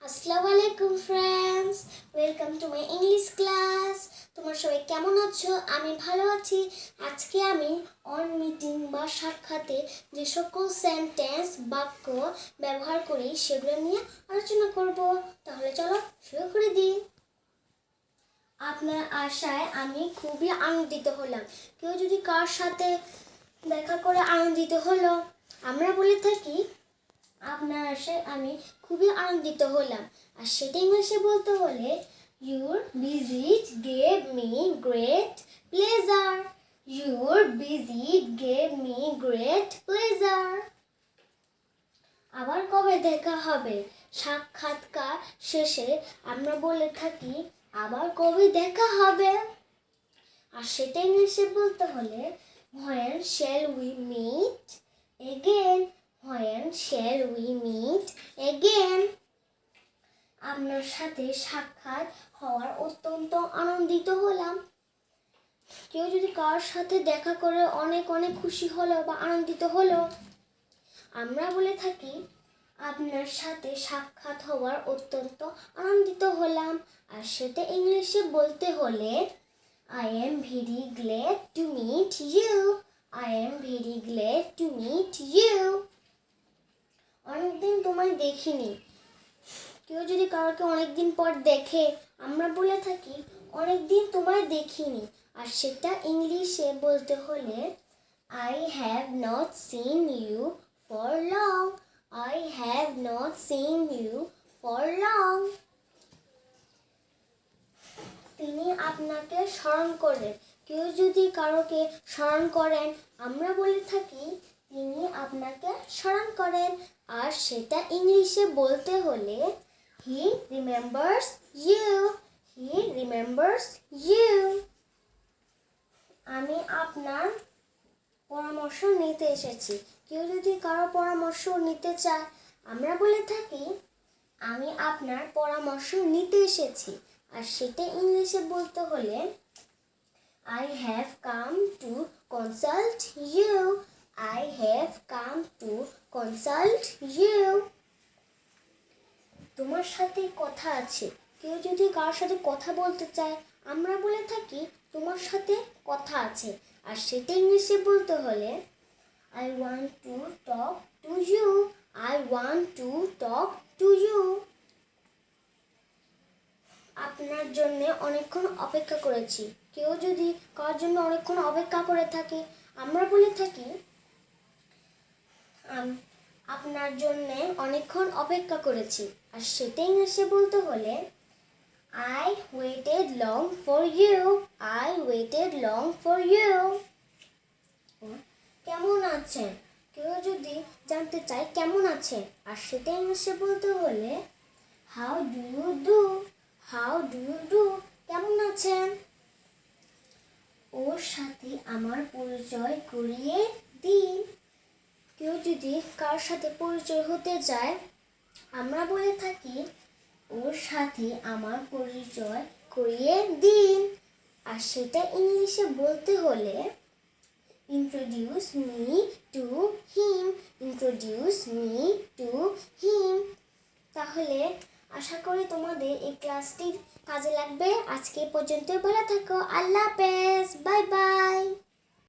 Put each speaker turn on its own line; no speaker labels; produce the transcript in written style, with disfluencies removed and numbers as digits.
আসসালামু আলাইকুম friends, welcome to my English class. তোমরা সবাই কেমন আছো? আমি ভালো আছি। আজকে আমি অন মিটিং বা সাক্ষাতে যে সকল সেন্টেন্স বাক্য ব্যবহার করি সেগুলো নিয়ে আলোচনা করব। তাহলে চলো শুরু করে দিই। আপনার আশায় আমি খুবই আনন্দিত হলাম। কেউ যদি কার সাথে দেখা করে আনন্দিত হলো, আমরা বলে থাকি আপনার আশায় আমি খুবই আনন্দিত হলাম। আর সেটা ইংলিশে বলতে হলে your visit gave me great pleasure. Your visit gave me great pleasure. আবার কবে দেখা হবে? সাক্ষাৎকার শেষে আমরা বলে থাকি আবার কবে দেখা হবে। আর সেটা ইংলিশে বলতে হলে when shall we meet again? When shall we meet again? আপনার সাথে সাক্ষাৎ হওয়ার অত্যন্ত আনন্দিত হলাম। কেউ যদি কার সাথে দেখা করে অনেক অনেক খুশি হলো বা আনন্দিত হলো, আমরা বলে থাকি আপনার সাথে সাক্ষাৎ হওয়ার অত্যন্ত আনন্দিত হলাম। আর সেটা ইংলিশে বলতে হলে I am very glad to meet you. I am very glad to meet you. অনেকদিন তোমায় দেখিনি। কেউ যদি কাউকে অনেকদিন পর দেখে, আমরা বলে থাকি অনেকদিন তোমায় দেখিনি। আর সেটা ইংলিশে বলতে হলে I have not seen you for long. I have not seen you for long. তিনি আপনাকে স্মরণ করেন। কেউ যদি কারোকে স্মরণ করেন, আমরা বলে থাকি তিনি আপনাকে স্মরণ করেন। আর সেটা ইংলিশে বলতে হলে he remembers you. He remembers you. আমি আপনার পরামর্শ নিতে এসেছি। কেউ যদি কারো পরামর্শ নিতে চায়, আমরা বলে থাকি আমি আপনার পরামর্শ নিতে এসেছি। আর সেটা ইংলিশে বলতে হলে I have come to consult you. I have come to consult you. তোমার সাথে কথা আছে। কেউ যদি কার সাথে কথা বলতে চায়, আমরা বলে থাকি তোমার সাথে কথা আছে। আর সেটা ইংলিশে বলতে হলে I want to talk to you. I want to talk to you. আপনার জন্য অনেকক্ষণ অপেক্ষা করেছি। কেউ যদি কার জন্য অনেকক্ষণ অপেক্ষা করে থাকে, আমরা বলে থাকি আপনার জন্য অনেকক্ষণ অপেক্ষা করেছি। আর সেটা ইংলিশে বলতে হলে I waited long for you. I waited long for you. কেমন আছেন? কেউ যদি জানতে চায় কেমন আছেন, আর সেটা ইংলিশে বলতে হলে How do you do? How do you do? কেমন আছেন? ওর সাথে আমার পরিচয় করিয়ে দিন। কেউ যদি কার সাথে পরিচয় হতে চায়, আমরা বলে থাকি ওর সাথে আমার পরিচয় করিয়ে দিন। আর সেটা ইংলিশে বলতে হলে Introduce me to him. Introduce me to him. তাহলে আশা করি তোমাদের এই ক্লাসটি কাজে লাগবে। আজকে পর্যন্ত ভালো থাকো। আল্লাহ হাফেজ। Bye bye.